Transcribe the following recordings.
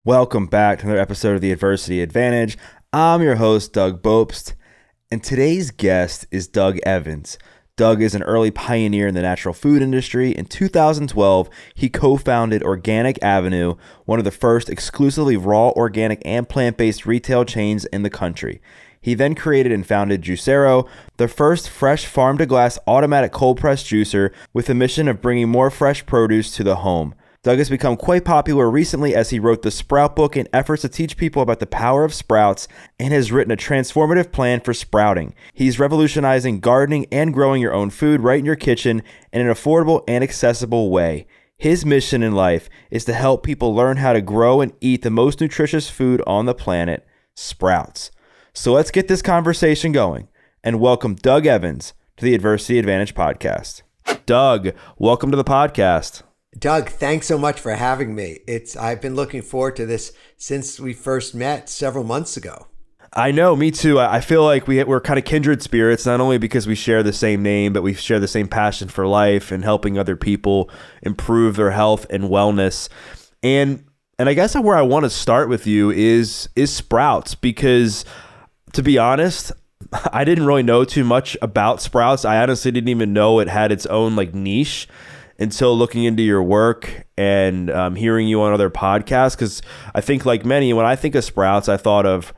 Welcome back to another episode of The Adversity Advantage. I'm your host, Doug Bopst, and today's guest is Doug Evans. Doug is an early pioneer in the natural food industry. In 2012, he co-founded Organic Avenue, one of the first exclusively raw, organic, and plant-based retail chains in the country. He then created and founded Juicero, the first fresh farm-to-glass automatic cold-press juicer with the mission of bringing more fresh produce to the home. Doug has become quite popular recently as he wrote the Sprout book in efforts to teach people about the power of sprouts and has written a transformative plan for sprouting. He's revolutionizing gardening and growing your own food right in your kitchen in an affordable and accessible way. His mission in life is to help people learn how to grow and eat the most nutritious food on the planet, sprouts. So let's get this conversation going and welcome Doug Evans to the Adversity Advantage podcast. Doug, welcome to the podcast. Doug, thanks so much for having me. I've been looking forward to this since we first met several months ago. I know, me too. I feel like we're kind of kindred spirits, not only because we share the same name, but we share the same passion for life and helping other people improve their health and wellness. And I guess where I want to start with you is sprouts, because to be honest, I didn't really know too much about sprouts. I honestly didn't even know it had its own niche until looking into your work and hearing you on other podcasts. Because I think, like many, when I think of sprouts, I thought of,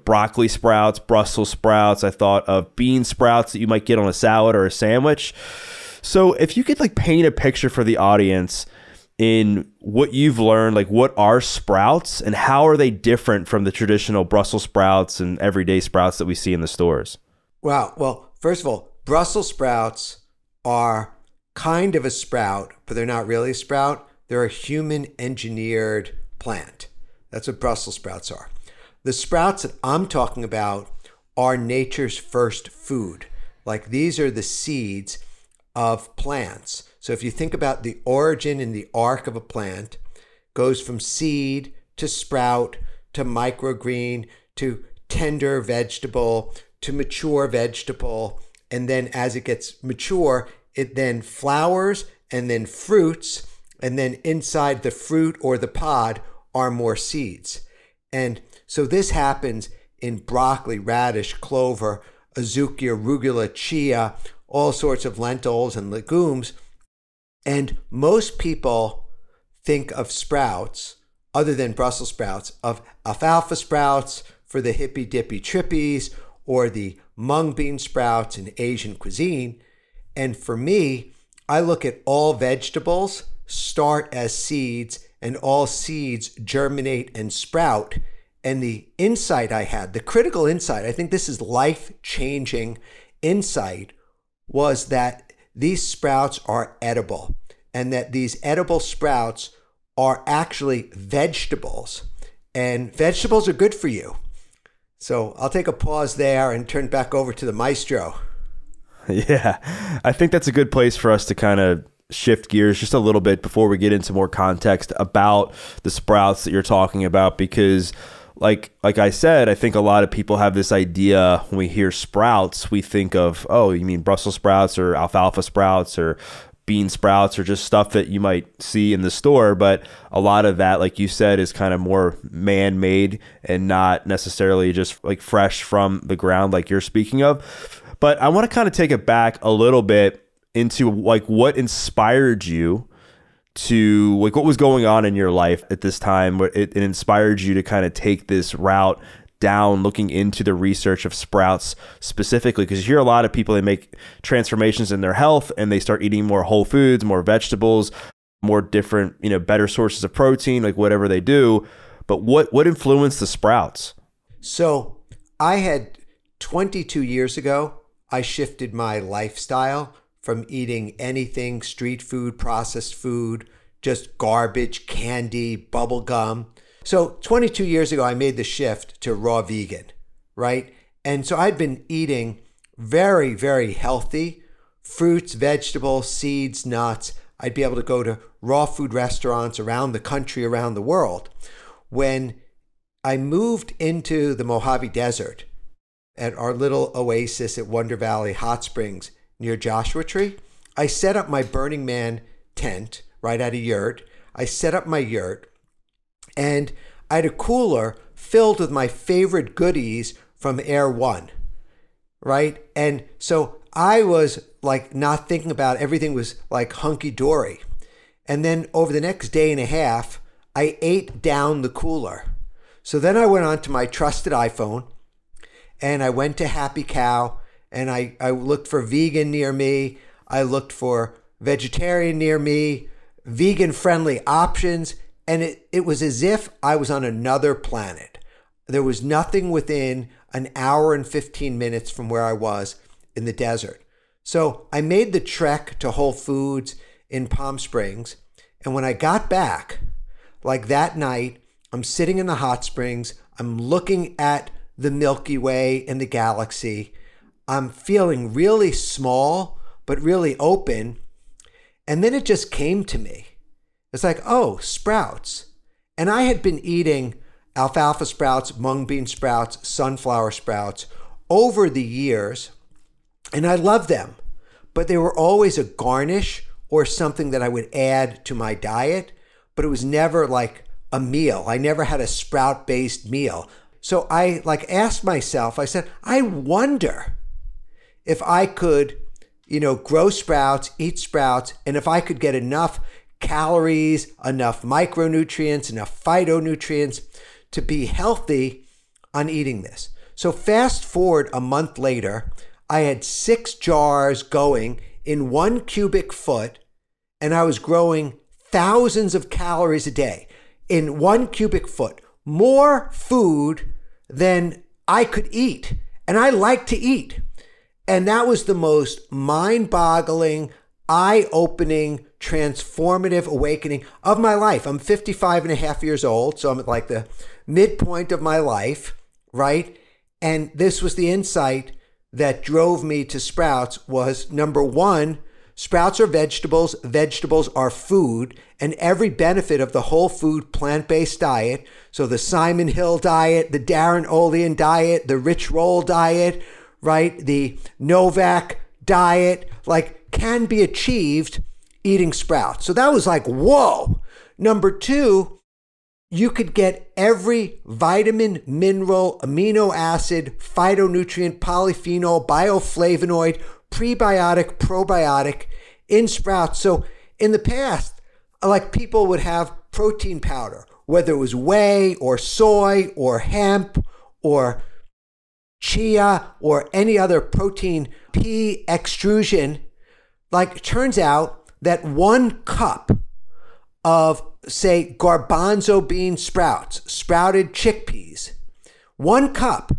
broccoli sprouts, Brussels sprouts. I thought of bean sprouts that you might get on a salad or a sandwich. So if you could paint a picture for the audience in what you've learned, what are sprouts and how are they different from the traditional Brussels sprouts and everyday sprouts that we see in the stores? Wow. Well, first of all, Brussels sprouts are kind of a sprout, but they're not really a sprout. They're a human engineered plant. That's what Brussels sprouts are. The sprouts that I'm talking about are nature's first food. These are the seeds of plants. So if you think about the origin and the arc of a plant, goes from seed to sprout to microgreen to tender vegetable to mature vegetable. And then as it gets mature, it then flowers and then fruits, and then inside the fruit or the pod are more seeds. And so this happens in broccoli, radish, clover, azuki, arugula, chia, all sorts of lentils and legumes. And most people think of sprouts, other than Brussels sprouts, of alfalfa sprouts for the hippy dippy trippies or the mung bean sprouts in Asian cuisine. And for me, I look at all vegetables start as seeds and all seeds germinate and sprout. And the insight I had, the critical insight, I think this is life-changing insight, was that these sprouts are edible and that these edible sprouts are actually vegetables. And vegetables are good for you. So I'll take a pause there and turn back over to the maestro. Yeah, I think that's a good place for us to kind of shift gears just a little bit before we get into more context about the sprouts that you're talking about, because like I said, I think a lot of people have this idea when we hear sprouts, we think of, oh, you mean Brussels sprouts or alfalfa sprouts or bean sprouts or just stuff that you might see in the store. But a lot of that, like you said, is kind of more man-made and not necessarily just fresh from the ground like you're speaking of. But I want to kind of take it back a little bit into what inspired you to what was going on in your life at this time, where it inspired you to kind of take this route down, looking into the research of sprouts specifically, because you hear a lot of people, they make transformations in their health and they start eating more whole foods, more vegetables, more different, better sources of protein, whatever they do. But what influenced the sprouts? So I had 22 years ago, I shifted my lifestyle from eating anything street food, processed food, just garbage, candy, bubble gum. So 22 years ago, I made the shift to raw vegan, right? And so I'd been eating very, very healthy fruits, vegetables, seeds, nuts. I'd be able to go to raw food restaurants around the country, around the world. When I moved into the Mojave Desert, at our little oasis at Wonder Valley Hot Springs near Joshua Tree, I set up my Burning Man tent right at a yurt. I set up my yurt And I had a cooler filled with my favorite goodies from Air One, right? And so I was like not thinking about it. Everything was like hunky-dory. And then over the next day and a half, I ate down the cooler. So then I went on to my trusted iPhone and I went to Happy Cow and I looked for vegan near me. I looked for vegetarian near me, vegan-friendly options. And it was as if I was on another planet. There was nothing within an hour and 15 minutes from where I was in the desert. So I made the trek to Whole Foods in Palm Springs. And when I got back, like that night, I'm sitting in the hot springs. I'm looking at the Milky Way and the galaxy. I'm feeling really small, but really open. And then it just came to me. It's like, oh, sprouts. And I had been eating alfalfa sprouts, mung bean sprouts, sunflower sprouts over the years, and I love them. But they were always a garnish or something that I would add to my diet, but it was never like a meal. I never had a sprout-based meal. So I asked myself, I said, I wonder if I could, grow sprouts, eat sprouts, and if I could get enough calories, enough micronutrients, enough phytonutrients to be healthy on eating this. So fast forward a month later, I had 6 jars going in 1 cubic foot, and I was growing thousands of calories a day in 1 cubic foot, more food than I could eat. And I like to eat. And that was the most mind-boggling, eye-opening, transformative awakening of my life. I'm 55 and a half years old, so I'm at like the midpoint of my life, right? And this was the insight that drove me to sprouts was, number one, sprouts are vegetables, vegetables are food, and every benefit of the whole food plant-based diet, so the Simon Hill diet, the Darren Olean diet, the Rich Roll diet, right? The Novak diet, can be achieved eating sprouts. So that was like, whoa. Number two, you could get every vitamin, mineral, amino acid, phytonutrient, polyphenol, bioflavonoid, prebiotic, probiotic in sprouts. So in the past, people would have protein powder, whether it was whey or soy or hemp or chia or any other protein pea extrusion. Turns out that 1 cup of, say, garbanzo bean sprouts, sprouted chickpeas, 1 cup,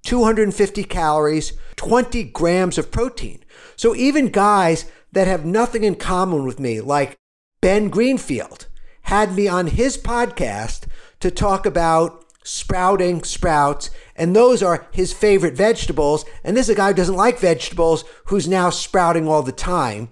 250 calories, 20 grams of protein. So even guys that have nothing in common with me, like Ben Greenfield, had me on his podcast to talk about sprouting sprouts, and those are his favorite vegetables. And this is a guy who doesn't like vegetables who's now sprouting all the time.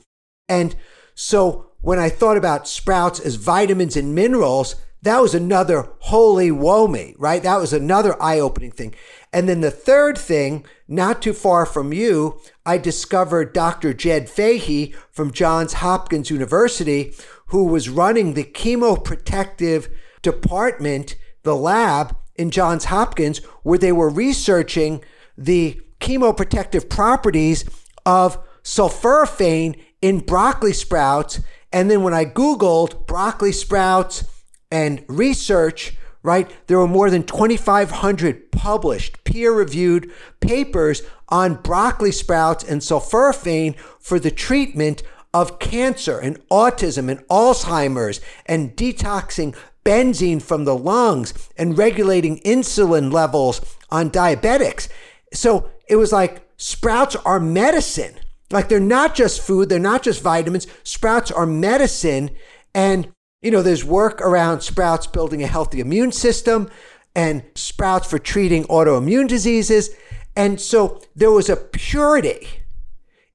And so when I thought about sprouts as vitamins and minerals, that was another holy woe me, right? That was another eye-opening thing. And then the third thing, not too far from you, I discovered Dr. Jed Fahey from Johns Hopkins University, who was running the chemoprotective department, the lab in Johns Hopkins, where they were researching the chemoprotective properties of sulforaphane in broccoli sprouts. And then when I Googled broccoli sprouts and research, right, there were more than 2,500 published peer-reviewed papers on broccoli sprouts and sulforaphane for the treatment of cancer and autism and Alzheimer's and detoxing benzene from the lungs and regulating insulin levels on diabetics. So it was like sprouts are medicine. They're not just food, they're not just vitamins. Sprouts are medicine. And, there's work around sprouts building a healthy immune system and sprouts for treating autoimmune diseases. And so there was a purity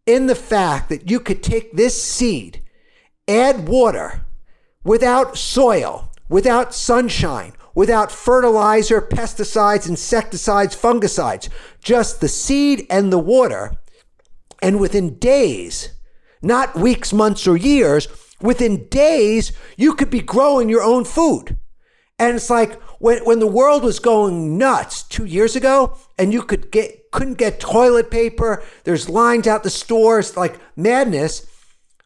in the fact that you could take this seed, add water without soil, without sunshine, without fertilizer, pesticides, insecticides, fungicides, just the seed and the water. And within days, not weeks, months, or years, within days, you could be growing your own food. And it's like when the world was going nuts 2 years ago and you couldn't get toilet paper, there's lines out the stores, like madness.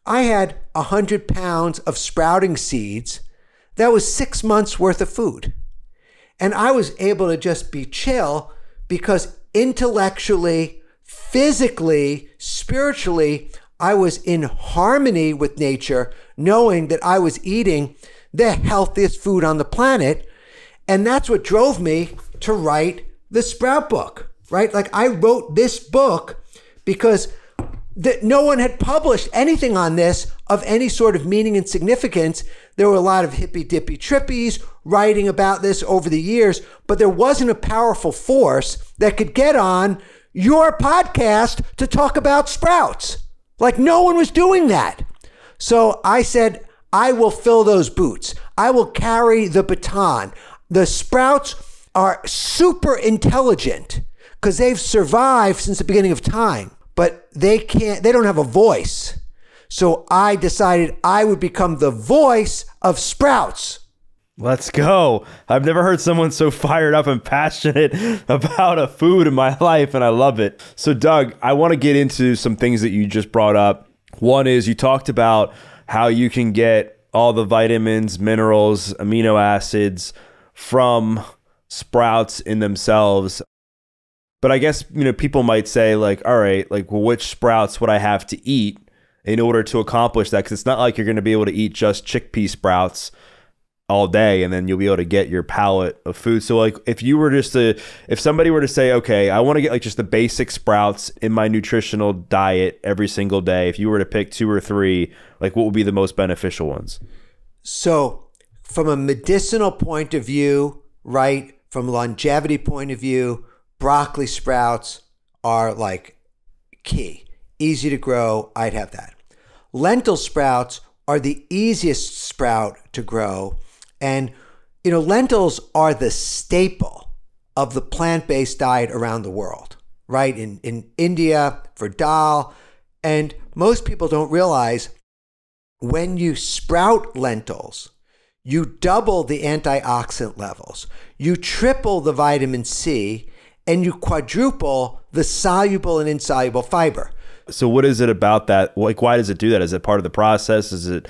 I had 100 pounds of sprouting seeds. That was 6 months worth of food. And I was able to just be chill because intellectually, physically, spiritually, I was in harmony with nature, knowing that I was eating the healthiest food on the planet. And that's what drove me to write the Sprout book, right? Like I wrote this book because no one had published anything on this of any sort of meaning and significance. There were a lot of hippy dippy trippies writing about this over the years, but there wasn't a powerful force that could get on your podcast to talk about sprouts. Like no one was doing that. So I said, I will fill those boots. I will carry the baton. The sprouts are super intelligent because they've survived since the beginning of time, but they don't have a voice. So I decided I would become the voice of sprouts. Let's go. I've never heard someone so fired up and passionate about a food in my life, and I love it. So Doug, I want to get into some things that you just brought up. One is you talked about how you can get all the vitamins, minerals, amino acids from sprouts in themselves. But I guess, people might say like, all right, like, well, which sprouts would I have to eat in order to accomplish that? Because it's not like you're going to be able to eat just chickpea sprouts all day and then you'll be able to get your palette of food. So like if somebody were to say, okay, I want to get like just the basic sprouts in my nutritional diet every single day, if you were to pick 2 or 3, like what would be the most beneficial ones? So from a medicinal point of view, right, from a longevity point of view, broccoli sprouts are like key, easy to grow. I'd have that. Lentil sprouts are the easiest sprout to grow. And, lentils are the staple of the plant-based diet around the world, right? In India, for dal. And most people don't realize when you sprout lentils, you double the antioxidant levels, you triple the vitamin C, and you quadruple the soluble and insoluble fiber. So what is it about that? Like, why does it do that? Is it part of the process? Is it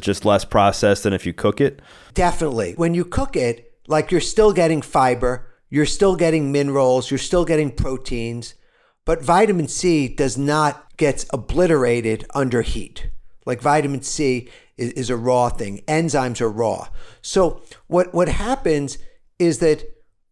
just less processed than if you cook it? Definitely. When you cook it, like you're still getting fiber, you're still getting minerals, you're still getting proteins, but vitamin C does not get obliterated under heat. Like vitamin C is a raw thing. Enzymes are raw. So what happens is that,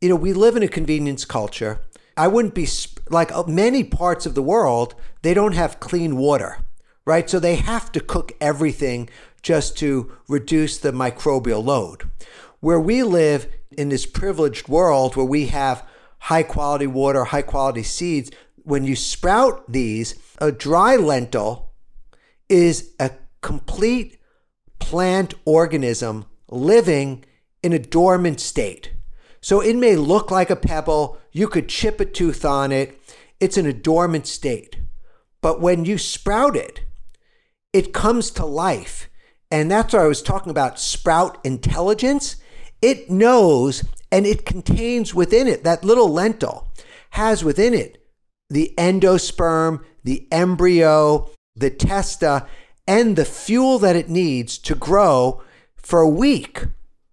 we live in a convenience culture. I wouldn't be like many parts of the world, they don't have clean water, right? So they have to cook everything just to reduce the microbial load. Where we live in this privileged world where we have high quality water, high quality seeds, when you sprout these, a dry lentil is a complete plant organism living in a dormant state. So it may look like a pebble, you could chip a tooth on it, it's in a dormant state. But when you sprout it, it comes to life. And that's what I was talking about, sprout intelligence. It knows, and it contains within it, that little lentil has within it the endosperm, the embryo, the testa, and the fuel that it needs to grow for a week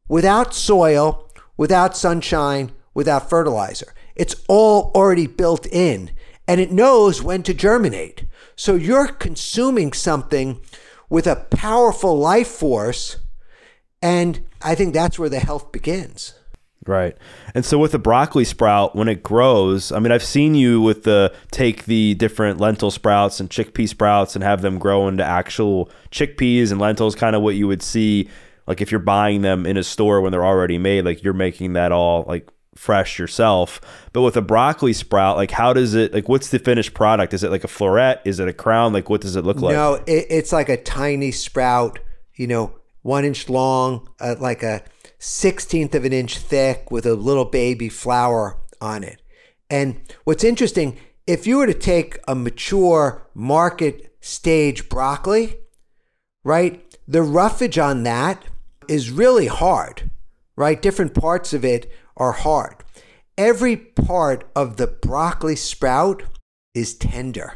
without soil, without sunshine, without fertilizer. It's all already built in, and it knows when to germinate. So you're consuming something with a powerful life force, and I think that's where the health begins. Right. And so with the broccoli sprout, when it grows, I mean, I've seen you take the different lentil sprouts and chickpea sprouts and have them grow into actual chickpeas and lentils, kind of what you would see, like if you're buying them in a store when they're already made, like you're making that all like fresh yourself. But with a broccoli sprout, like how does it, like what's the finished product? Is it like a floret? Is it a crown? Like what does it look like? No, it's like a tiny sprout, 1 inch long, like a 1/16 of an inch thick with a little baby flower on it. And what's interesting, if you were to take a mature market stage broccoli, right, the roughage on that is really hard. right? Different parts of it are hard. Every part of the broccoli sprout is tender.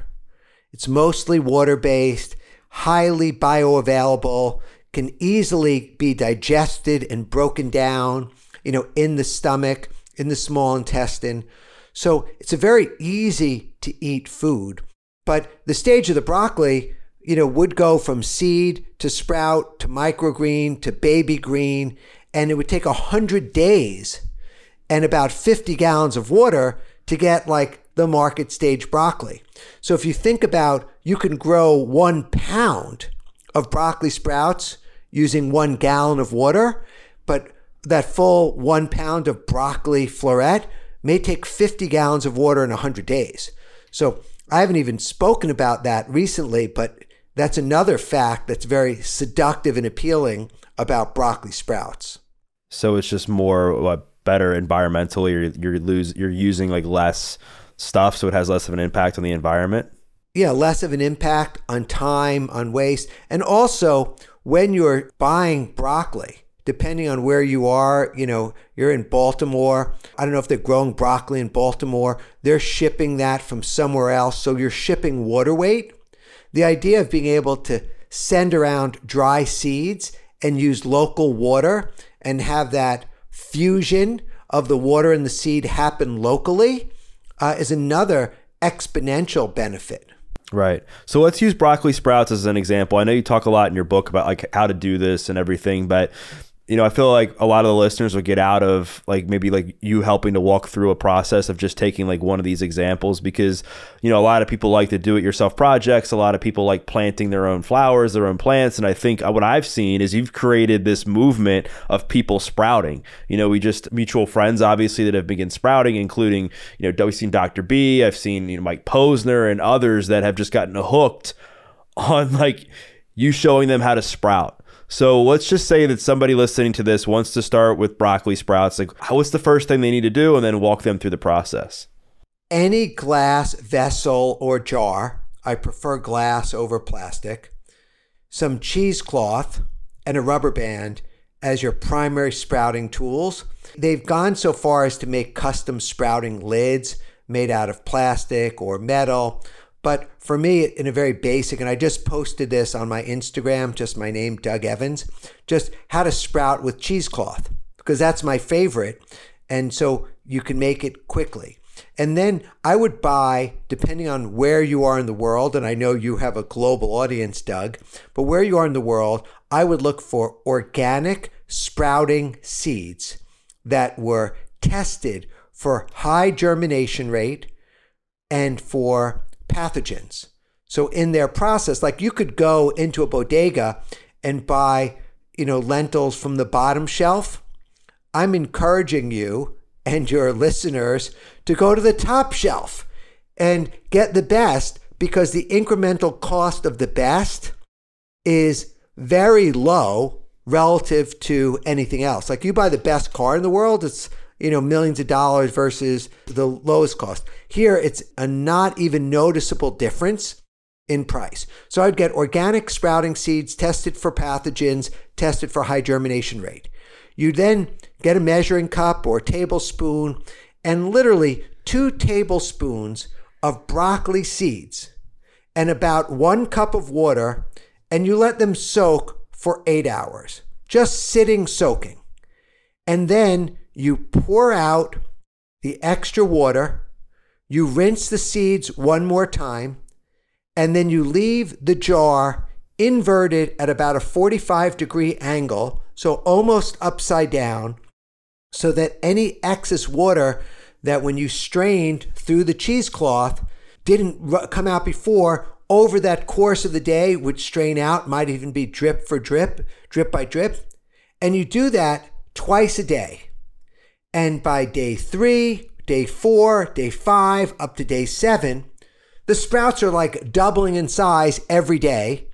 It's mostly water-based, highly bioavailable, can easily be digested and broken down, in the stomach, in the small intestine. So it's a very easy to eat food. But the stage of the broccoli, would go from seed to sprout to microgreen to baby green, and it would take 100 days and about 50 gallons of water to get like the market stage broccoli. So if you think about, you can grow 1 pound of broccoli sprouts using 1 gallon of water, but that full 1 pound of broccoli floret may take 50 gallons of water in 100 days. So I haven't even spoken about that recently, but that's another fact that's very seductive and appealing about broccoli sprouts. So it's just more better environmentally, you're using like less stuff, so it has less of an impact on the environment. Yeah, less of an impact on time, on waste. And also, when you're buying broccoli, depending on where you are, you're in Baltimore. I don't know if they're growing broccoli in Baltimore. They're shipping that from somewhere else. So you're shipping water weight. The idea of being able to send around dry seeds and use local water and have that fusion of the water and the seed happen locally is another exponential benefit. Right. So let's use broccoli sprouts as an example. I know you talk a lot in your book about like how to do this and everything, but I feel like a lot of the listeners will get out of like maybe like you helping to walk through a process of just taking like one of these examples, because a lot of people like to do it yourself projects. A lot of people like planting their own flowers, their own plants. And I think what I've seen is you've created this movement of people sprouting. We just mutual friends, obviously, that have begun sprouting, including, we've seen Dr. B, I've seen, Mike Posner and others that have just gotten hooked on like you showing them how to sprout. So let's just say that somebody listening to this wants to start with broccoli sprouts. Like, what's the first thing they need to do, and then walk them through the process? Any glass vessel or jar, I prefer glass over plastic, some cheesecloth, and a rubber band as your primary sprouting tools. They've gone so far as to make custom sprouting lids made out of plastic or metal. But for me, in a very basic, and I just posted this on my Instagram, just my name, Doug Evans, just how to sprout with cheesecloth, because that's my favorite. And so you can make it quickly. And then I would buy, depending on where you are in the world, and I know you have a global audience, Doug, but where you are in the world, I would look for organic sprouting seeds that were tested for high germination rate and for pathogens. So in their process, like you could go into a bodega and buy, lentils from the bottom shelf. I'm encouraging you and your listeners to go to the top shelf and get the best, because the incremental cost of the best is very low relative to anything else. Like you buy the best car in the world, it's millions of dollars versus the lowest cost. Here, it's a not even noticeable difference in price. So I'd get organic sprouting seeds tested for pathogens, tested for high germination rate. You then get a measuring cup or tablespoon and literally 2 tablespoons of broccoli seeds and about 1 cup of water, and you let them soak for 8 hours, just sitting soaking. And then you pour out the extra water, you rinse the seeds 1 more time, and then you leave the jar inverted at about a 45-degree angle, so almost upside down, so that any excess water that when you strained through the cheesecloth didn't come out before, over that course of the day would strain out, might even be drip for drip, drip by drip. And you do that twice a day. And by day 3, day 4, day 5, up to day 7, the sprouts are like doubling in size every day.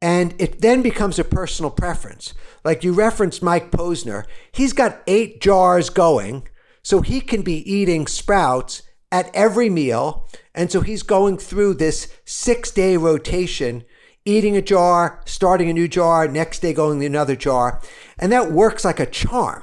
And it then becomes a personal preference. Like you referenced Mike Posner, he's got 8 jars going, so he can be eating sprouts at every meal. And so he's going through this 6-day rotation, eating a jar, starting a new jar, next day going to another jar. And that works like a charm.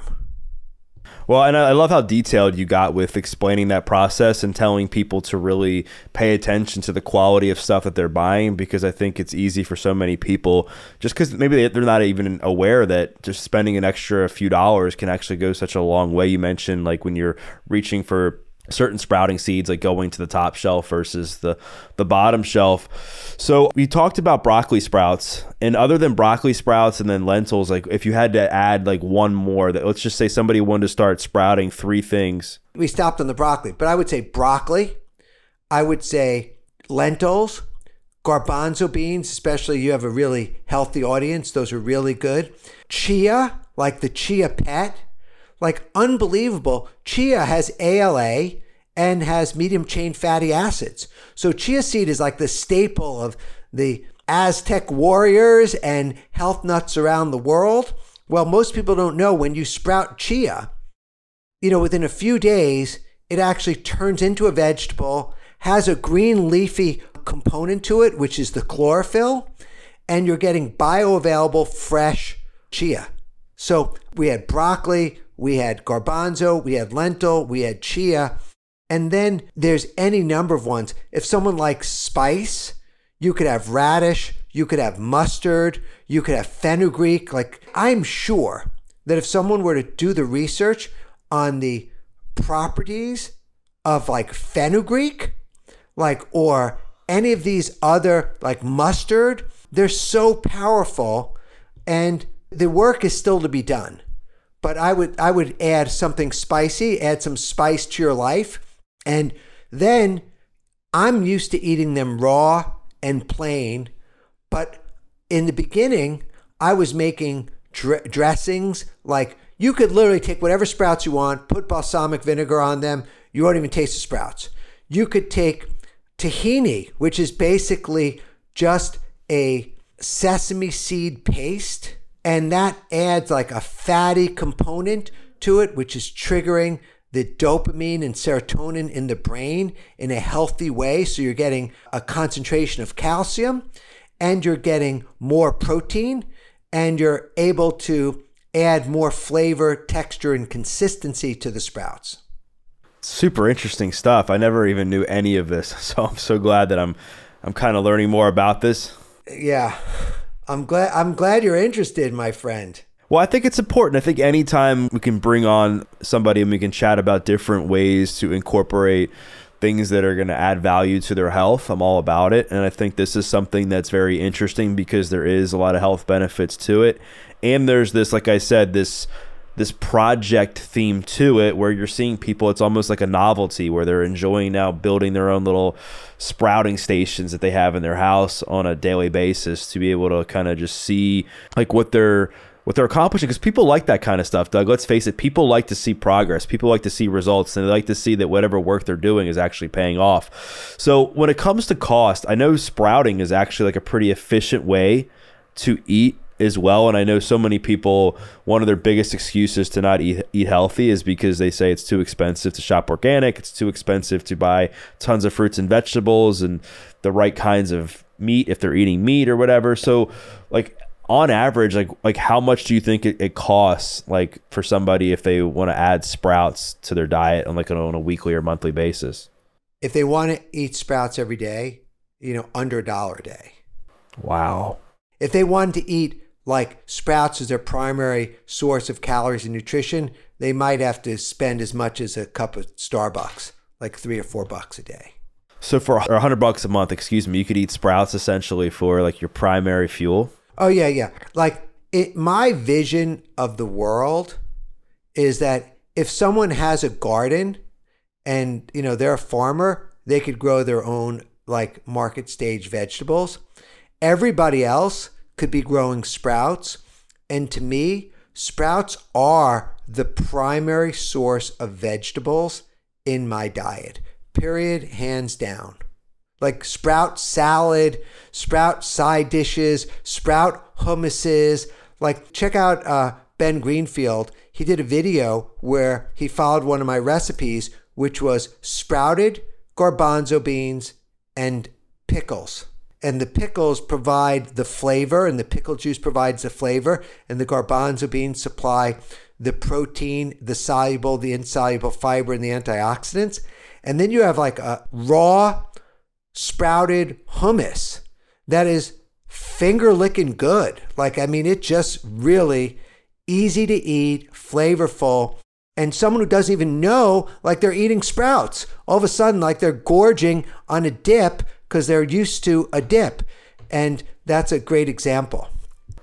Well, and I love how detailed you got with explaining that process and telling people to really pay attention to the quality of stuff that they're buying, because I think it's easy for so many people, just because maybe they're not even aware that just spending an extra few dollars can actually go such a long way. You mentioned like when you're reaching for certain sprouting seeds, like going to the top shelf versus the bottom shelf. So we talked about broccoli sprouts, and other than broccoli sprouts and then lentils, like if you had to add like one more, that let's just say somebody wanted to start sprouting 3 things. We stopped on the broccoli, but I would say broccoli. I would say lentils, garbanzo beans, especially you have a really healthy audience. Those are really good. Chia, like the chia pet. Like unbelievable. Chia has ALA and has medium chain fatty acids. So chia seed is like the staple of the Aztec warriors and health nuts around the world. Well, most people don't know when you sprout chia, within a few days, it actually turns into a vegetable, has a green leafy component to it, which is the chlorophyll, and you're getting bioavailable fresh chia. So we had broccoli, we had garbanzo, we had lentil, we had chia, and then there's any number of ones. If someone likes spice, you could have radish, you could have mustard, you could have fenugreek. Like, I'm sure that if someone were to do the research on the properties of like fenugreek, or any of these other like mustard, they're so powerful, and the work is still to be done. But I would add something spicy, add some spice to your life. And then I'm used to eating them raw and plain. But in the beginning, I was making dressings. Like you could literally take whatever sprouts you want, put balsamic vinegar on them. You won't even taste the sprouts. You could take tahini, which is basically just a sesame seed paste. And that adds like a fatty component to it, which is triggering the dopamine and serotonin in the brain in a healthy way. So you're getting a concentration of calcium, and you're getting more protein, and you're able to add more flavor, texture, and consistency to the sprouts. Super interesting stuff. I never even knew any of this. So I'm so glad that I'm kind of learning more about this. Yeah. I'm glad you're interested, my friend. Well, I think it's important. I think anytime we can bring on somebody and we can chat about different ways to incorporate things that are going to add value to their health, I'm all about it. And I think this is something that's very interesting because there is a lot of health benefits to it. And there's this, like I said, this project theme to it where you're seeing people, it's almost like a novelty where they're enjoying now building their own little sprouting stations that they have in their house on a daily basis to be able to kind of just see like what they're accomplishing, because people like that kind of stuff, Doug. Let's face it, people like to see progress, people like to see results, and they like to see that whatever work they're doing is actually paying off. So when it comes to cost, I know sprouting is actually like a pretty efficient way to eat as well. And I know so many people, one of their biggest excuses to not eat healthy is because they say it's too expensive to shop organic, it's too expensive to buy tons of fruits and vegetables and the right kinds of meat if they're eating meat or whatever. So like on average, like how much do you think it costs like for somebody if they want to add sprouts to their diet on a weekly or monthly basis? If they want to eat sprouts every day, under $1 a day. Wow. If they wanted to eat like sprouts as their primary source of calories and nutrition, they might have to spend as much as a cup of Starbucks, like $3 or $4 a day. So for $100 a month, you could eat sprouts essentially for like your primary fuel. Oh yeah, yeah. Like my vision of the world is that if someone has a garden and they're a farmer, they could grow their own like market stage vegetables. Everybody else could be growing sprouts. And to me, sprouts are the primary source of vegetables in my diet. Period, hands down. Like sprout salad, sprout side dishes, sprout hummuses. Like check out Ben Greenfield. He did a video where he followed one of my recipes, which was sprouted garbanzo beans and pickles. And the pickles provide the flavor, and the pickle juice provides the flavor, and the garbanzo beans supply the protein, the soluble, the insoluble fiber, and the antioxidants. And then you have like a raw sprouted hummus that is finger licking good. Like, I mean, it just really easy to eat, flavorful. And someone who doesn't even know, like they're eating sprouts, all of a sudden, like they're gorging on a dip because they're used to a dip. And that's a great example.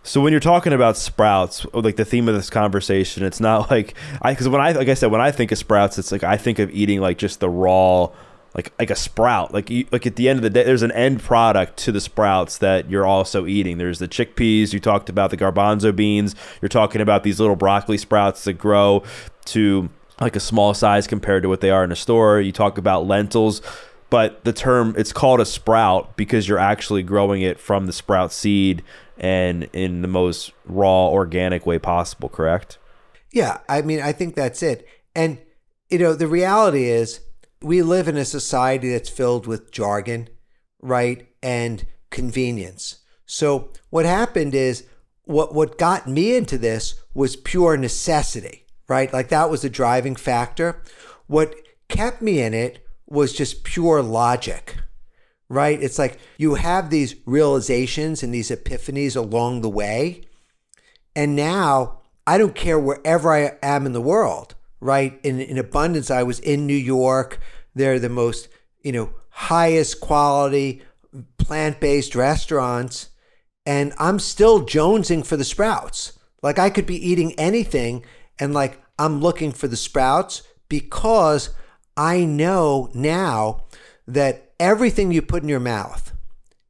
So when you're talking about sprouts, like the theme of this conversation, it's not like because when I, like I said, when I think of sprouts, it's like I think of eating like just the raw, like a sprout. Like at the end of the day, there's an end product to the sprouts that you're also eating. There's the chickpeas. You talked about the garbanzo beans. You're talking about these little broccoli sprouts that grow to like a small size compared to what they are in a store. You talk about lentils. But the term, it's called a sprout because you're actually growing it from the sprout seed and in the most raw, organic way possible, correct? Yeah, I mean, I think that's it. And, you know, the reality is we live in a society that's filled with jargon, right? And convenience. So what happened is what got me into this was pure necessity, right? Like that was the driving factor. What kept me in it was just pure logic, right? It's like you have these realizations and these epiphanies along the way. And now I don't care wherever I am in the world, right? In abundance, I was in New York. They're the most, highest quality plant-based restaurants. And I'm still jonesing for the sprouts. Like I could be eating anything and like I'm looking for the sprouts because I know now that everything you put in your mouth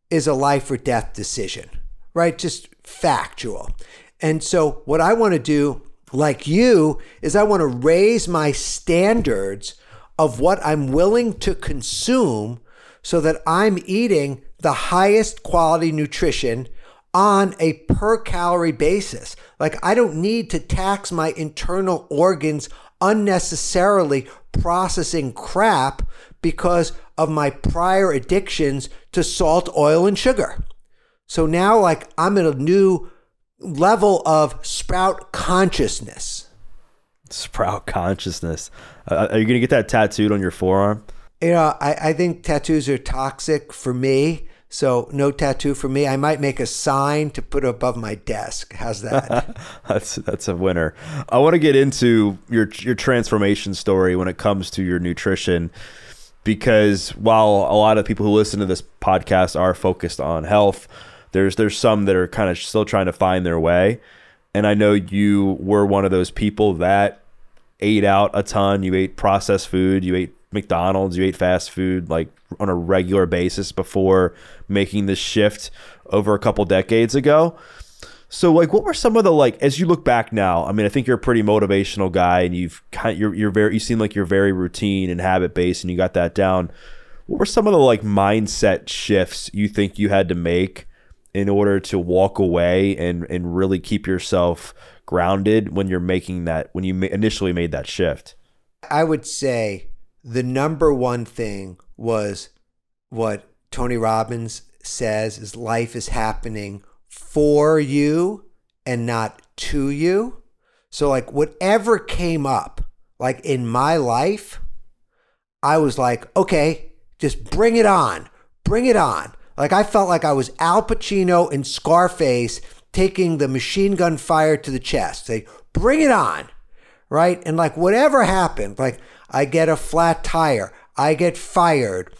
is a life or death decision, right? Just factual. And so what I want to do, like you, is I want to raise my standards of what I'm willing to consume so that I'm eating the highest quality nutrition on a per calorie basis. Like I don't need to tax my internal organs unnecessarily processing crap because of my prior addictions to salt, oil, and sugar. So now like I'm at a new level of sprout consciousness. Sprout consciousness. Are you going to get that tattooed on your forearm? I think tattoos are toxic for me. So no tattoo for me. I might make a sign to put above my desk. How's that? That's a winner. I want to get into your transformation story when it comes to your nutrition, because while a lot of people who listen to this podcast are focused on health, there's some that are kind of still trying to find their way. And I know you were one of those people that ate out a ton. You ate processed food. You ate McDonald's. You ate fast food like on a regular basis before making this shift over a couple decades ago. So like, what were some of the, like, as you look back now, I mean, I think you're a pretty motivational guy and you seem like you're very routine and habit based and you got that down. What were some of the like mindset shifts you think you had to make in order to walk away and really keep yourself grounded when you're making that, when you initially made that shift? I would say the number one thing was what Tony Robbins says is life is happening for you and not to you. So like whatever came up, like in my life, I was like, okay, just bring it on, bring it on. Like I felt like I was Al Pacino in Scarface taking the machine gun fire to the chest. Say, bring it on, right? And like whatever happened, like I get a flat tire, I get fired,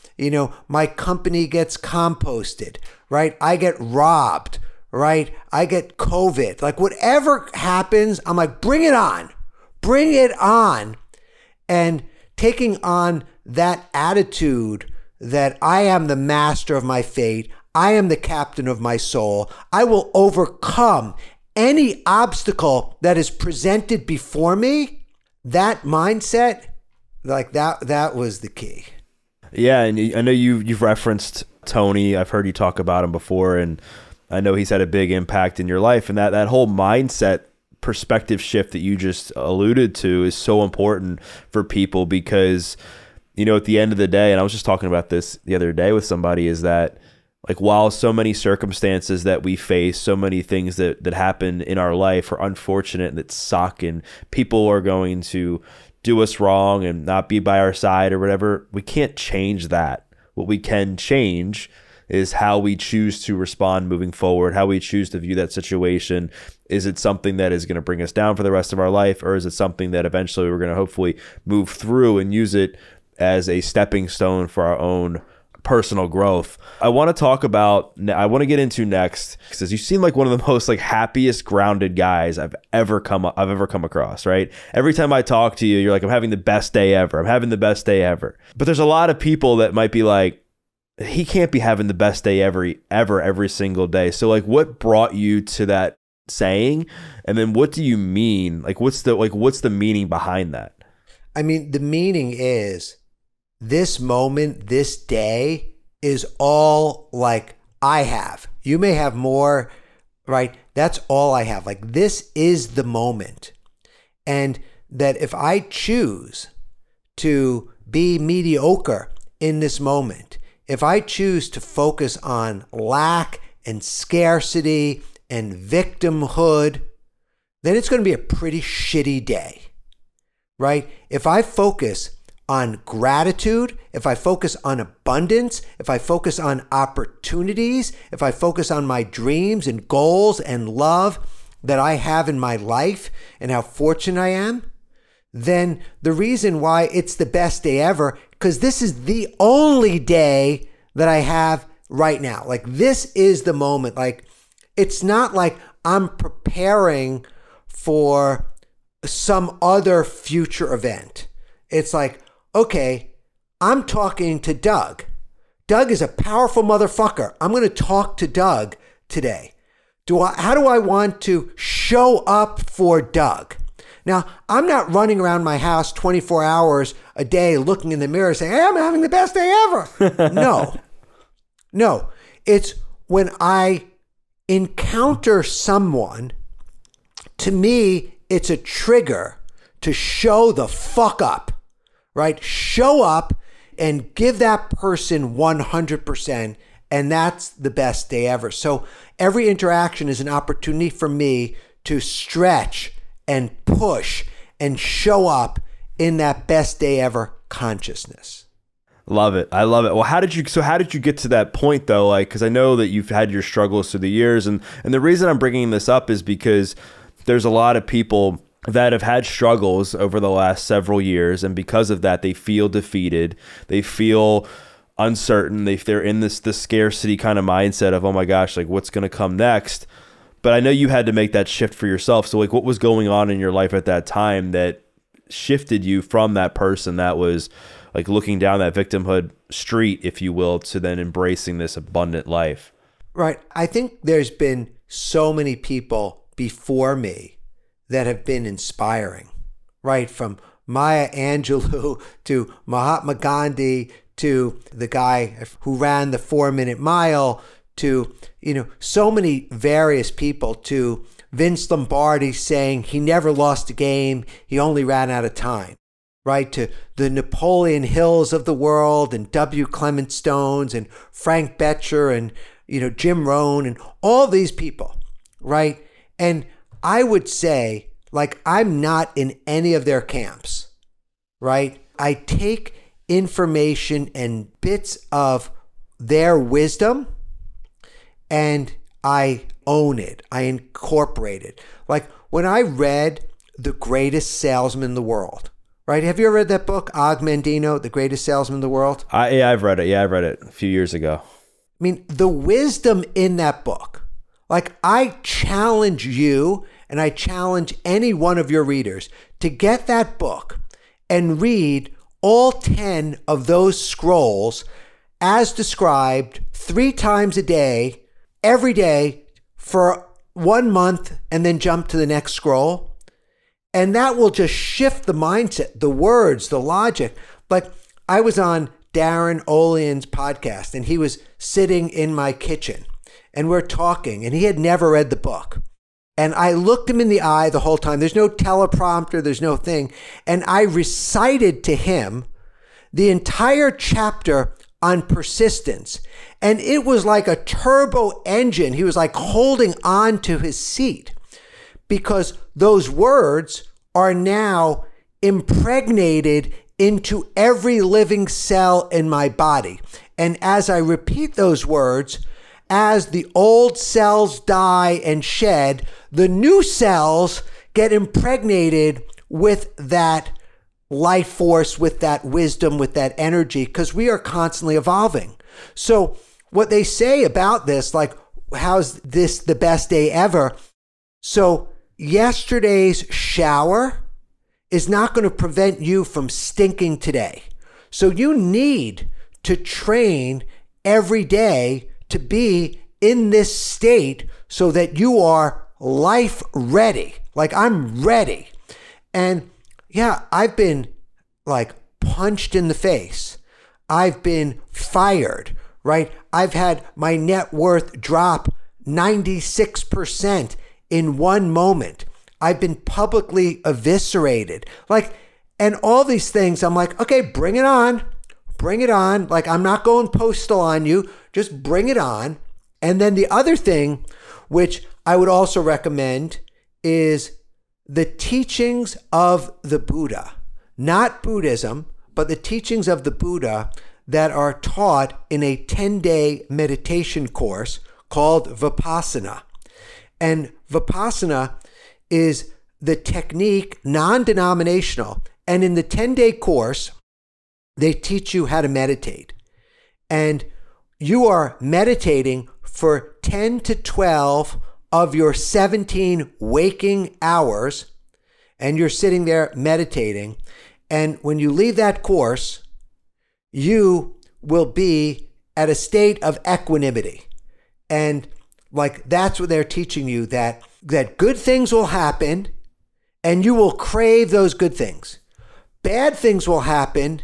my company gets composted, right? I get robbed, right? I get COVID. Like whatever happens, I'm like, bring it on, bring it on. And taking on that attitude that I am the master of my fate, I am the captain of my soul, I will overcome any obstacle that is presented before me, that mindset, like that was the key. Yeah, and I know you've referenced Tony. I've heard you talk about him before, and I know he's had a big impact in your life. And that whole mindset perspective shift that you just alluded to is so important for people because, at the end of the day, and I was just talking about this the other day with somebody, is that Like, while so many circumstances that we face, so many things that happen in our life are unfortunate and that suck, and people are going to do us wrong and not be by our side or whatever, we can't change that. What we can change is how we choose to respond moving forward, how we choose to view that situation. Is it something that is going to bring us down for the rest of our life, or is it something that eventually we're going to hopefully move through and use it as a stepping stone for our own personal growth? I want to get into next, because you seem like one of the most like happiest, grounded guys I've ever come across, right? Every time I talk to you, you're like, I'm having the best day ever. I'm having the best day ever. But there's a lot of people that might be like, he can't be having the best day ever every single day. So like, what brought you to that saying? And then what do you mean? Like, what's the meaning behind that? I mean, the meaning is this moment, this day is all like I have. You may have more, right? That's all I have. Like, this is the moment. And that if I choose to be mediocre in this moment, if I choose to focus on lack and scarcity and victimhood, then it's going to be a pretty shitty day, right? If I focus on gratitude, if I focus on abundance, if I focus on opportunities, if I focus on my dreams and goals and love that I have in my life and how fortunate I am, then the reason why it's the best day ever, because this is the only day that I have right now. Like, this is the moment. Like, it's not like I'm preparing for some other future event. It's like, okay, I'm talking to Doug. Doug is a powerful motherfucker. I'm going to talk to Doug today. How do I want to show up for Doug? Now, I'm not running around my house 24 hours a day looking in the mirror saying, hey, I'm having the best day ever. No. It's when I encounter someone, to me, it's a trigger to show the fuck up, right? Show up and give that person 100%, and that's the best day ever. So every interaction is an opportunity for me to stretch and push and show up in that best day ever consciousness. Love it. I love it. Well, how did you get to that point though? Like, cause I know that you've had your struggles through the years, and the reason I'm bringing this up is because there's a lot of people that have had struggles over the last several years. And because of that, they feel defeated. They feel uncertain. They're in this scarcity kind of mindset of, oh my gosh, like what's going to come next? But I know you had to make that shift for yourself. So like, what was going on in your life at that time that shifted you from that person that was like looking down that victimhood street, if you will, to then embracing this abundant life? Right. I think there's been so many people before me that have been inspiring, right? From Maya Angelou to Mahatma Gandhi to the guy who ran the 4-minute mile to, so many various people, to Vince Lombardi saying he never lost a game, he only ran out of time, right? To the Napoleon Hills of the world and W. Clement Stones and Frank Betcher and, Jim Rohn and all these people, right? And I would say, like, I'm not in any of their camps, right? I take information and bits of their wisdom and I own it. I incorporate it. Like when I read The Greatest Salesman in the World, right? Have you ever read that book, Og Mandino, The Greatest Salesman in the World? Yeah, I've read it. Yeah, I've read it a few years ago. I mean, the wisdom in that book, like I challenge you and I challenge any one of your readers to get that book and read all 10 of those scrolls as described 3 times a day, every day for 1 month, and then jump to the next scroll. And that will just shift the mindset, the words, the logic. Like I was on Darren Olian's podcast and he was sitting in my kitchen and we're talking and he had never read the book. And I looked him in the eye the whole time. There's no teleprompter, there's no thing. And I recited to him the entire chapter on persistence. And it was like a turbo engine. He was like holding on to his seat because those words are now impregnated into every living cell in my body. And as I repeat those words, as the old cells die and shed, the new cells get impregnated with that life force, with that wisdom, with that energy, because we are constantly evolving. So what they say about this, like, how's this the best day ever? So yesterday's shower is not going to prevent you from stinking today. So you need to train every day to be in this state so that you are life ready. Like, I'm ready. And yeah, I've been like punched in the face. I've been fired, right? I've had my net worth drop 96% in one moment. I've been publicly eviscerated. Like, and all these things, I'm like, okay, bring it on. Bring it on. Like, I'm not going postal on you. Just bring it on. And then the other thing, which I would also recommend, is the teachings of the Buddha. Not Buddhism, but the teachings of the Buddha that are taught in a 10-day meditation course called Vipassana. And Vipassana is the technique, non-denominational. And in the 10-day course, they teach you how to meditate. And you are meditating for 10 to 12 of your 17 waking hours, and you're sitting there meditating. And when you leave that course, you will be at a state of equanimity. And like, that's what they're teaching you, that good things will happen and you will crave those good things. Bad things will happen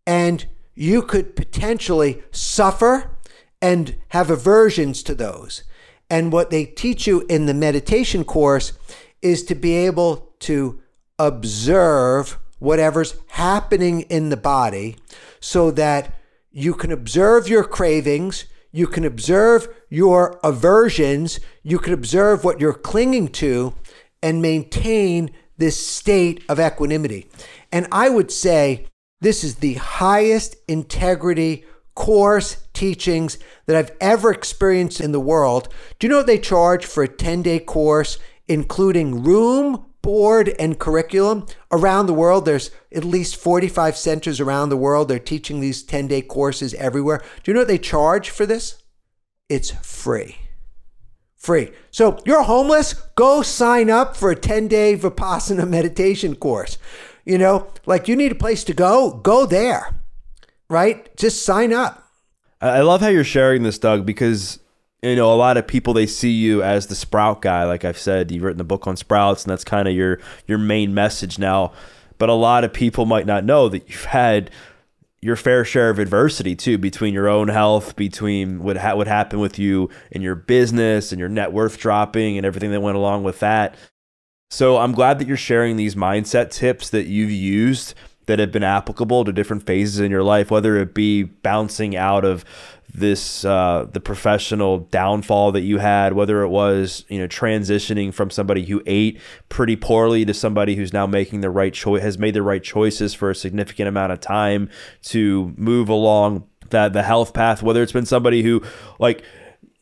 and you could potentially suffer and have aversions to those. And what they teach you in the meditation course is to be able to observe whatever's happening in the body so that you can observe your cravings, you can observe your aversions, you can observe what you're clinging to and maintain this state of equanimity. And I would say this is the highest integrity course teachings that I've ever experienced in the world. Do you know what they charge for a 10-day course, including room, board, and curriculum? Around the world, there's at least 45 centers around the world. They're teaching these 10-day courses everywhere. Do you know what they charge for this? It's free. Free. So you're homeless, go sign up for a 10-day Vipassana meditation course. You know, like, you need a place to go there, right? Just sign up. I love how you're sharing this, Doug, because, you know, a lot of people, they see you as the sprout guy. Like I've said, you've written the book on sprouts, and that's kind of your main message now. But a lot of people might not know that you've had your fair share of adversity too, between your own health, between what happened with you in your business and your net worth dropping and everything that went along with that. So I'm glad that you're sharing these mindset tips that you've used that have been applicable to different phases in your life, whether it be bouncing out of this, the professional downfall that you had, whether it was, you know, transitioning from somebody who ate pretty poorly to somebody who's now making the right choice, has made the right choices for a significant amount of time to move along the health path, whether it's been somebody who, like,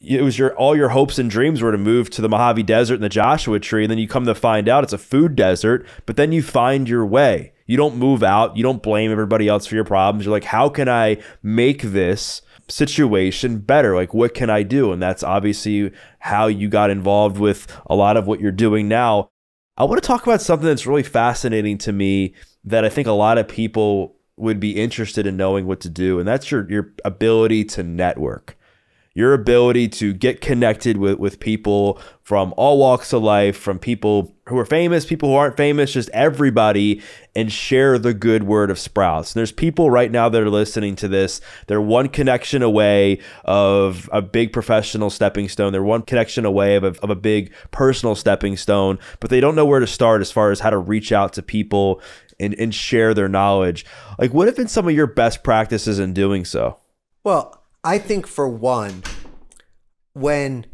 it was all your hopes and dreams were to move to the Mojave Desert and the Joshua Tree, and then you come to find out it's a food desert, but then you find your way. You don't move out. You don't blame everybody else for your problems. You're like, how can I make this situation better? Like, what can I do? And that's obviously how you got involved with a lot of what you're doing now. I want to talk about something that's really fascinating to me that I think a lot of people would be interested in knowing what to do, and that's your ability to network. Your ability to get connected with people from all walks of life, from people who are famous, people who aren't famous, just everybody, and share the good word of sprouts. And there's people right now that are listening to this. They're one connection away of a big professional stepping stone. They're one connection away of a big personal stepping stone, but they don't know where to start as far as how to reach out to people and share their knowledge. Like, what have been some of your best practices in doing so? Well, I think for one, when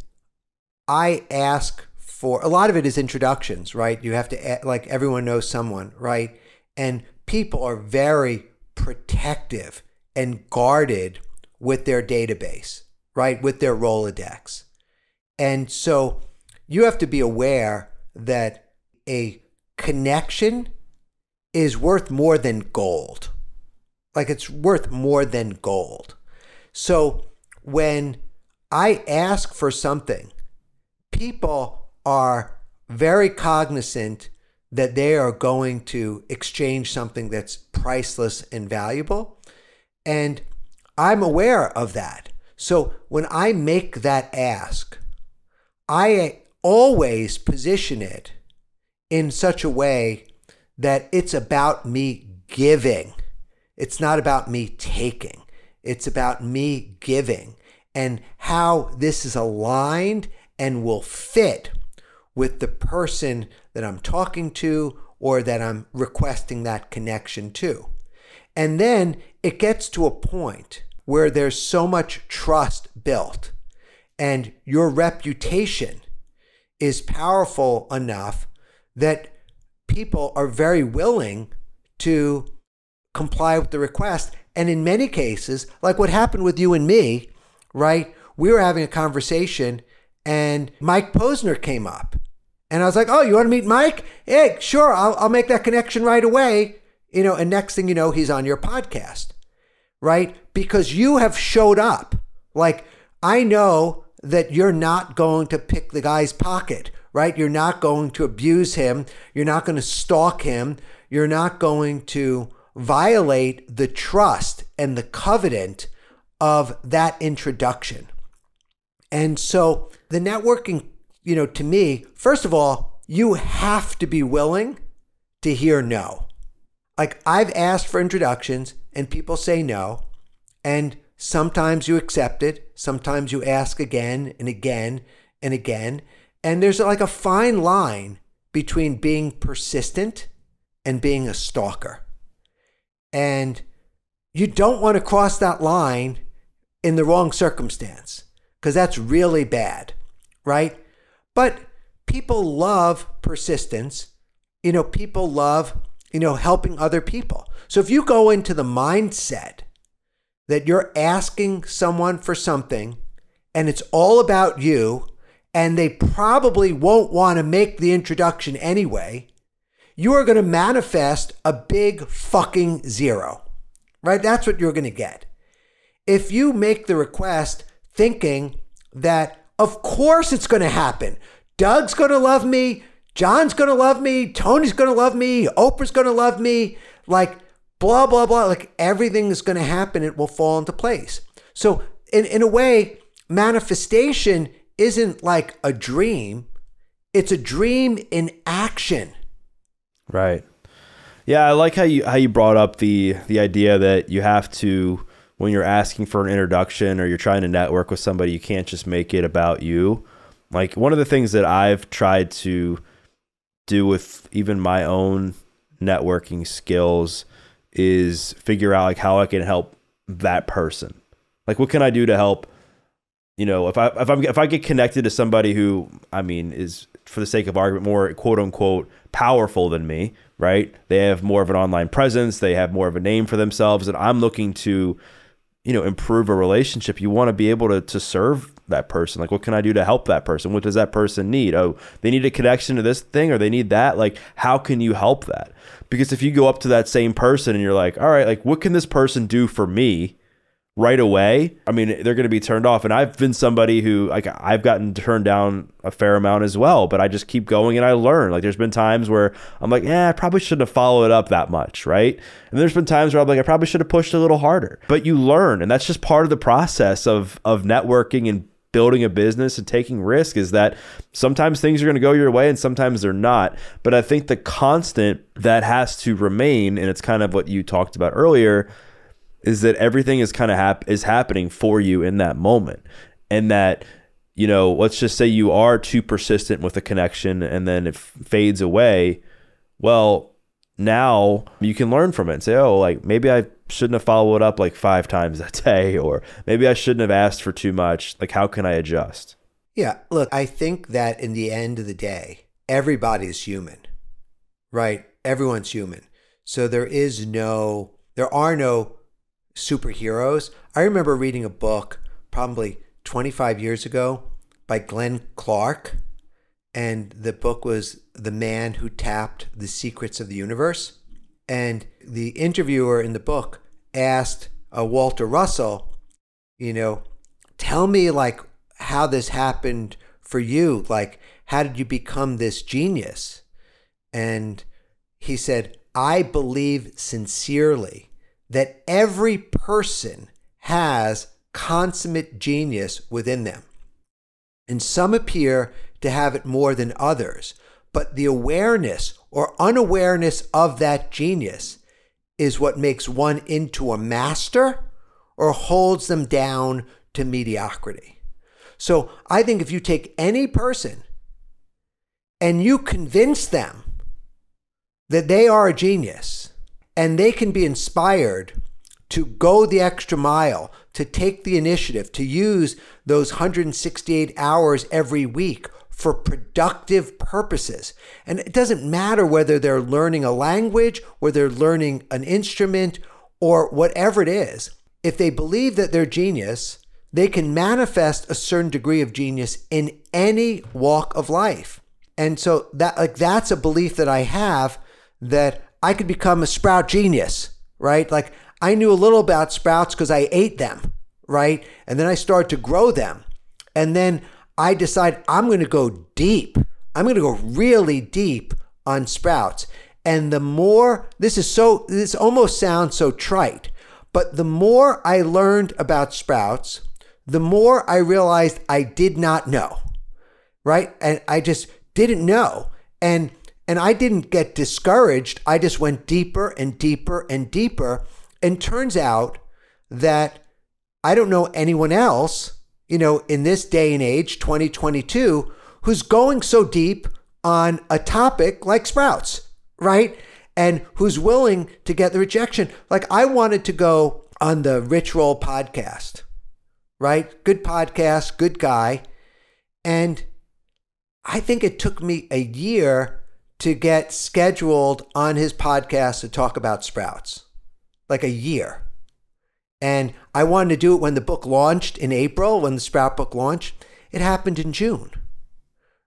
I ask for, a lot of it is introductions, right? You have to, like, everyone knows someone, right? And people are very protective and guarded with their database, right? With their Rolodex. And so you have to be aware that a connection is worth more than gold. Like, it's worth more than gold. So when I ask for something, people are very cognizant that they are going to exchange something that's priceless and valuable. And I'm aware of that. So when I make that ask, I always position it in such a way that it's about me giving. It's not about me taking. It's about me giving, and how this is aligned and will fit with the person that I'm talking to or that I'm requesting that connection to. And then it gets to a point where there's so much trust built and your reputation is powerful enough that people are very willing to comply with the request. And in many cases, like what happened with you and me, right? We were having a conversation and Mike Posner came up. And I was like, oh, you want to meet Mike? Hey, sure, I'll make that connection right away. And next thing you know, he's on your podcast, right? Because you have showed up. Like, I know that you're not going to pick the guy's pocket, right? You're not going to abuse him. You're not going to stalk him. You're not going to violate the trust and the covenant of that introduction. And so the networking, to me, first of all, you have to be willing to hear no. Like, I've asked for introductions and people say no, and sometimes you accept it, sometimes you ask again and again and again, and there's like a fine line between being persistent and being a stalker. And you don't want to cross that line in the wrong circumstance, because that's really bad, right? But people love persistence. People love, helping other people. So if you go into the mindset that you're asking someone for something and it's all about you and they probably won't want to make the introduction anyway, you are going to manifest a big fucking zero, right? That's what you're going to get. If you make the request thinking that, of course it's going to happen. Doug's going to love me. John's going to love me. Tony's going to love me. Oprah's going to love me. Like, blah, blah, blah. Like, everything is going to happen. It will fall into place. So in a way, manifestation isn't like a dream. It's a dream in action. Right. Yeah, I like how you brought up the idea that you have to, when you're asking for an introduction or you're trying to network with somebody, you can't just make it about you. Like, one of the things that I've tried to do with even my own networking skills is figure out like how I can help that person. Like, what can I do to help? If I get connected to somebody who, is, for the sake of argument, more quote unquote powerful than me, right? They have more of an online presence, they have more of a name for themselves, and I'm looking to, improve a relationship. You want to be able to serve that person. Like, what can I do to help that person? What does that person need? Oh, they need a connection to this thing, or they need that. Like, how can you help that? Because if you go up to that same person and you're like, all right, like, what can this person do for me right away? They're going to be turned off. And I've been somebody who, like, I've gotten turned down a fair amount as well, but I just keep going and I learn. Like, there's been times where I'm like, I probably shouldn't have followed it up that much, right? And there's been times where I'm like, I probably should have pushed a little harder. But you learn, and that's just part of the process of networking and building a business and taking risk, is that sometimes things are going to go your way and sometimes they're not. But I think the constant that has to remain, and it's kind of what you talked about earlier, is that everything is kind of is happening for you in that moment. And that, let's just say you are too persistent with a connection and then it fades away. Well, now you can learn from it and say, oh, like, maybe I shouldn't have followed up like 5 times that day, or maybe I shouldn't have asked for too much. Like, how can I adjust? Yeah, look, I think that in the end of the day, everybody's human, right? Everyone's human. So there are no superheroes. I remember reading a book probably 25 years ago by Glenn Clark, and the book was The Man Who Tapped the Secrets of the Universe. And the interviewer in the book asked Walter Russell, tell me like how this happened for you. Like, how did you become this genius? And he said, I believe sincerely that every person has consummate genius within them. And some appear to have it more than others. But the awareness or unawareness of that genius is what makes one into a master or holds them down to mediocrity. So I think if you take any person and you convince them that they are a genius and they can be inspired to go the extra mile, to take the initiative, to use those 168 hours every week for productive purposes. And it doesn't matter whether they're learning a language, or they're learning an instrument, or whatever it is. If they believe that they're genius, they can manifest a certain degree of genius in any walk of life. And so that's a belief that I have, that I could become a sprout genius, right? Like, I knew a little about sprouts because I ate them, right? And then I started to grow them. And then I decide I'm going to go deep. I'm going to go really deep on sprouts. And the more, this almost sounds so trite, but the more I learned about sprouts, the more I realized I did not know, right? And I just didn't know. And I didn't get discouraged. I just went deeper and deeper and deeper. And turns out that I don't know anyone else, in this day and age, 2022, who's going so deep on a topic like sprouts, right? And who's willing to get the rejection. Like, I wanted to go on the Rich Roll podcast, right? Good podcast, good guy. And I think it took me a year to get scheduled on his podcast to talk about sprouts. Like a year. And I wanted to do it when the book launched in April, when the Sprout book launched. It happened in June,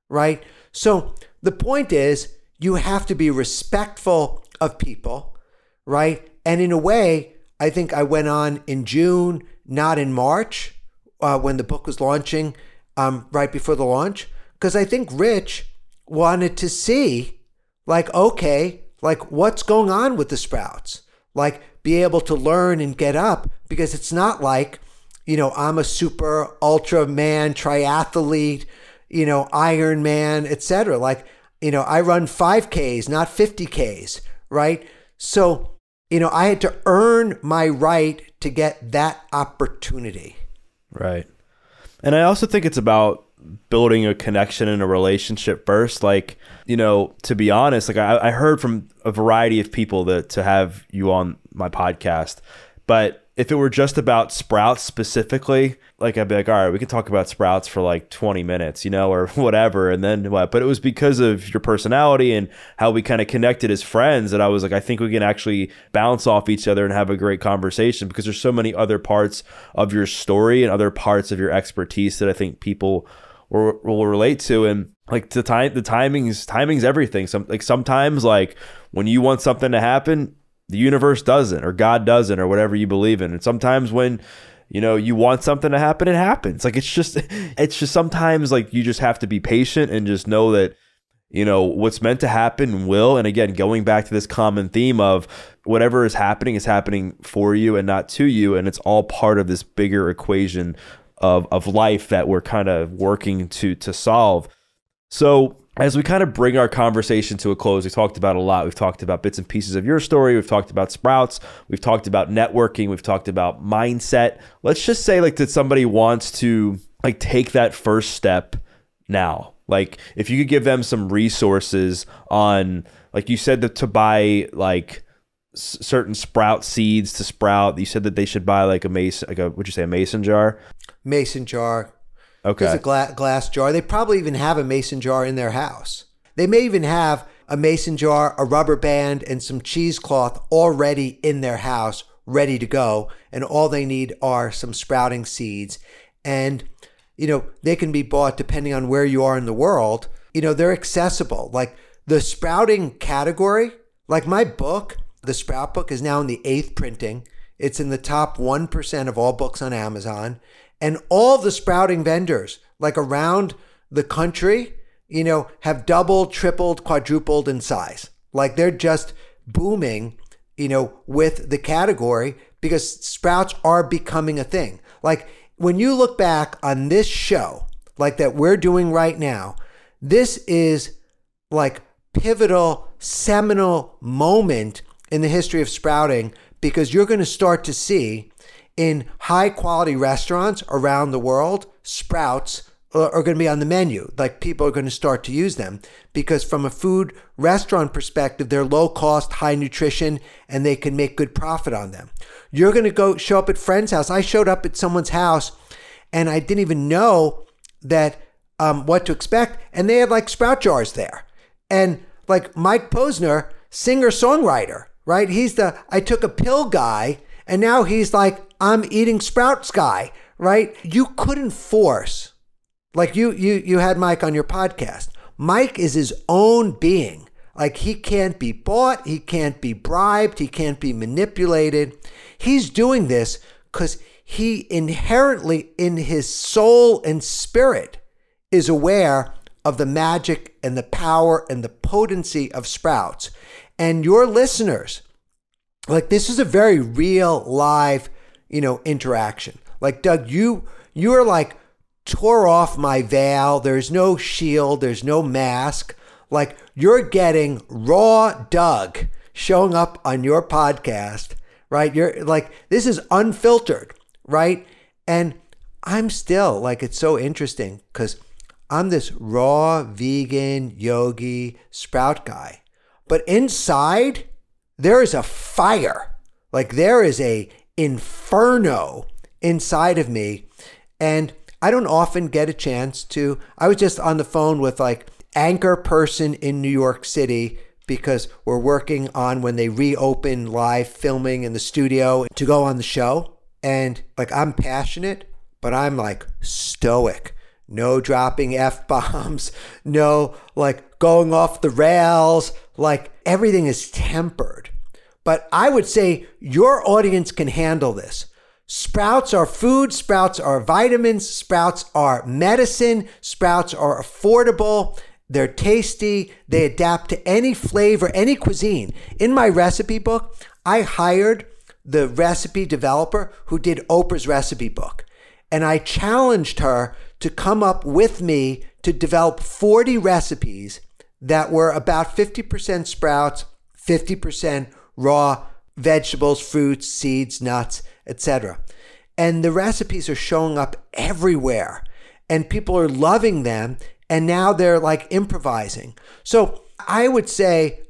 right? So the point is, you have to be respectful of people, right? And in a way, I think I went on in June, not in March, when the book was launching, right before the launch, because I think Rich wanted to see, like, okay, like, what's going on with the sprouts? Like, be able to learn and get up, because it's not like, I'm a super ultra man, triathlete, Iron Man, etc. Like, I run 5Ks, not 50Ks, right? So, I had to earn my right to get that opportunity. Right. And I also think it's about building a connection and a relationship first. Like, to be honest, like I heard from a variety of people to have you on my podcast, but if it were just about sprouts specifically, like I'd be like, all right, we can talk about sprouts for like 20 minutes, or whatever. And then what? But it was because of your personality and how we kind of connected as friends that I was like, I think we can actually bounce off each other and have a great conversation, because there's so many other parts of your story and other parts of your expertise that I think people will relate to. And like the timing's everything. Sometimes like when you want something to happen, the universe doesn't, or God doesn't, or whatever you believe in. And sometimes when you want something to happen, it happens. Like it's just sometimes like you just have to be patient and just know that what's meant to happen will. And again, going back to this common theme of whatever is happening for you and not to you, and it's all part of this bigger equation of life that we're kind of working to solve. So as we kind of bring our conversation to a close, we talked about a lot. We've talked about bits and pieces of your story. We've talked about sprouts. We've talked about networking. We've talked about mindset. Let's just say like that somebody wants to like take that first step now. Like if you could give them some resources on, like you said, to buy like certain sprout seeds to sprout. You said that they should buy like a mason, what'd you say, a mason jar? Mason jar. Okay. There's a glass jar. They probably even have a mason jar in their house. They may even have a mason jar, a rubber band, and some cheesecloth already in their house, ready to go. And all they need are some sprouting seeds. And, they can be bought depending on where you are in the world. They're accessible. Like the sprouting category, like my book, the Sprout Book, is now in the 8th printing. It's in the top 1% of all books on Amazon. And all the sprouting vendors, like around the country, have doubled, tripled, quadrupled in size. Like they're just booming, with the category because sprouts are becoming a thing. Like when you look back on this show, like that we're doing right now, this is like pivotal, seminal moment in the history of sprouting because you're going to start to see in high quality restaurants around the world, sprouts are going to be on the menu. Like people are going to start to use them because from a food restaurant perspective, they're low cost, high nutrition, and they can make good profit on them. You're going to show up at friend's house. I showed up at someone's house and I didn't even know that what to expect. And they had like sprout jars there. And like Mike Posner, singer-songwriter, right? He's the I took a pill guy, and now he's like, I'm eating sprouts guy, right? You couldn't force, like you had Mike on your podcast. Mike is his own being. Like he can't be bought, he can't be bribed, he can't be manipulated. He's doing this because he inherently in his soul and spirit is aware of the magic and the power and the potency of sprouts. And your listeners, like this is a very real live, interaction. Like Doug, you are like tore off my veil. There's no shield. There's no mask. Like you're getting raw Doug showing up on your podcast, right? You're like, this is unfiltered, right? And I'm still like, it's so interesting because I'm this raw vegan yogi sprout guy, but inside there is a fire. Like there is a inferno inside of me. And I don't often get a chance to, I was just on the phone with like anchor person in New York City because we're working on when they reopen live filming in the studio to go on the show. And like, I'm passionate, but I'm like stoic. No dropping F-bombs, no like going off the rails, like everything is tempered. But I would say your audience can handle this. Sprouts are food, sprouts are vitamins, sprouts are medicine, sprouts are affordable, they're tasty, they adapt to any flavor, any cuisine. In my recipe book, I hired the recipe developer who did Oprah's recipe book. And I challenged her to come up with me to develop 40 recipes that were about 50% sprouts, 50% raw vegetables, fruits, seeds, nuts, etc. And the recipes are showing up everywhere and people are loving them. And now they're like improvising. So I would say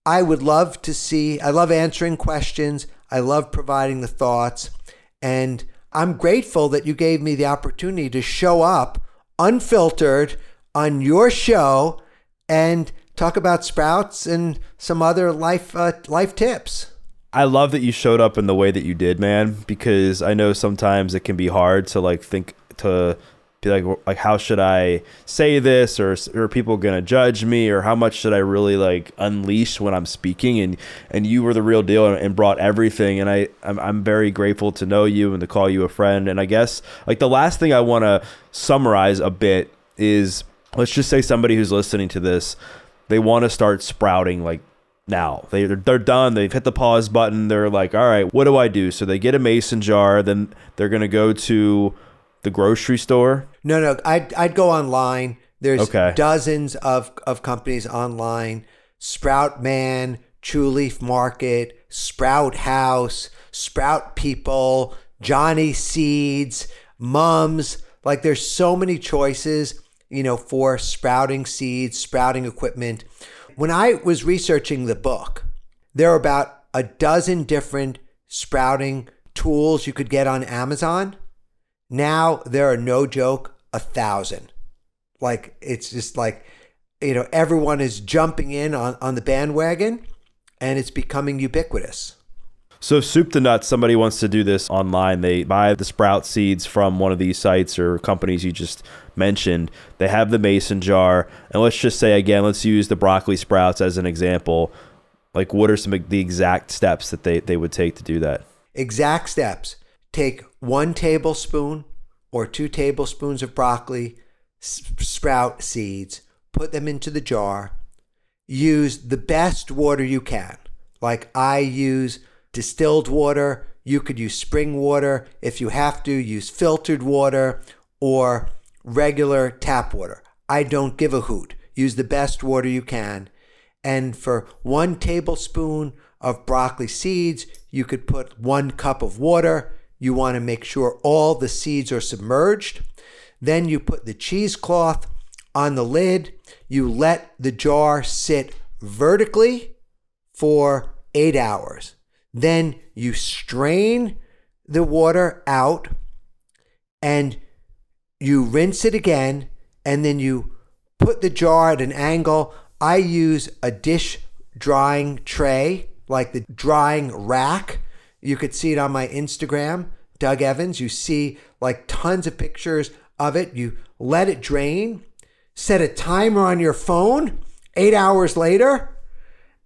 I would love to see, I love answering questions. I love providing the thoughts. And I'm grateful that you gave me the opportunity to show up unfiltered on your show and talk about sprouts and some other life tips. I love that you showed up in the way that you did, man, because I know sometimes it can be hard to like think to be like how should I say this, or are people gonna judge me, or how much should I really like unleash when I'm speaking, and you were the real deal and brought everything, and I'm very grateful to know you and to call you a friend. And I guess like the last thing I want to summarize a bit is, let's just say somebody who's listening to this, they want to start sprouting like now. They're done. They've hit the pause button. They're like, all right, what do I do? So they get a mason jar. Then they're going to go to the grocery store. No, I'd go online. There's dozens of companies online. Sprout Man, True Leaf Market, Sprout House, Sprout People, Johnny Seeds, Mums. Like there's so many choices, for sprouting seeds, sprouting equipment. When I was researching the book, there were about a dozen different sprouting tools you could get on Amazon. Now there are, no joke, 1,000. Like, it's just like, everyone is jumping in on the bandwagon, and it's becoming ubiquitous. So soup to nuts, somebody wants to do this online. They buy the sprout seeds from one of these sites or companies you just mentioned. They have the mason jar. And let's just say, again, let's use the broccoli sprouts as an example. Like, what are some of the exact steps that they would take to do that? Exact steps. Take 1 tablespoon or 2 tablespoons of broccoli sprout seeds, put them into the jar. Use the best water you can. Like, I use distilled water. You could use spring water. If you have to, use filtered water or regular tap water. I don't give a hoot. Use the best water you can. And for 1 tablespoon of broccoli seeds, you could put 1 cup of water. You want to make sure all the seeds are submerged. Then you put the cheesecloth on the lid. You let the jar sit vertically for 8 hours. Then you strain the water out and you rinse it again, and then you put the jar at an angle. I use a dish drying tray, like the drying rack. You could see it on my Instagram, Doug Evans. You see like tons of pictures of it. You let it drain, set a timer on your phone 8 hours later,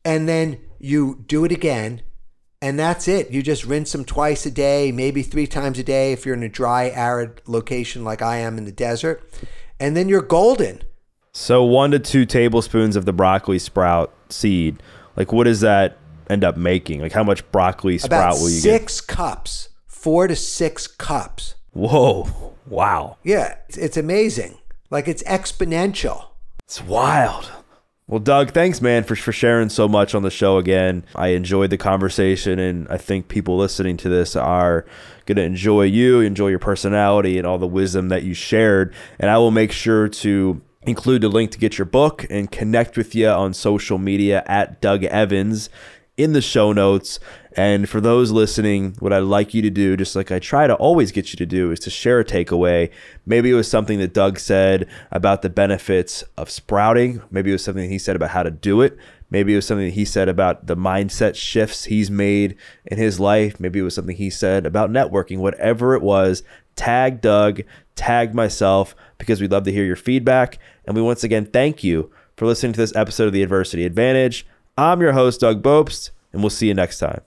and then you do it again. And that's it. You just rinse them twice a day, maybe 3 times a day if you're in a dry, arid location like I am in the desert. And then you're golden. So 1 to 2 tablespoons of the broccoli sprout seed, like, what does that end up making? Like, how much broccoli sprout will you get? 6 cups, 4 to 6 cups. Whoa. Wow. Yeah, it's amazing. Like, it's exponential. It's wild. Well, Doug, thanks, man, for sharing so much on the show again. I enjoyed the conversation, and I think people listening to this are going to enjoy you, enjoy your personality, and all the wisdom that you shared. And I will make sure to include the link to get your book and connect with you on social media at Doug Evans in the show notes. And for those listening, what I'd like you to do, just like I try to always get you to do, is to share a takeaway. Maybe it was something that Doug said about the benefits of sprouting. Maybe it was something he said about how to do it. Maybe it was something that he said about the mindset shifts he's made in his life. Maybe it was something he said about networking. Whatever it was, tag Doug, tag myself, because we'd love to hear your feedback. And we once again thank you for listening to this episode of The Adversity Advantage. I'm your host, Doug Bopst, and we'll see you next time.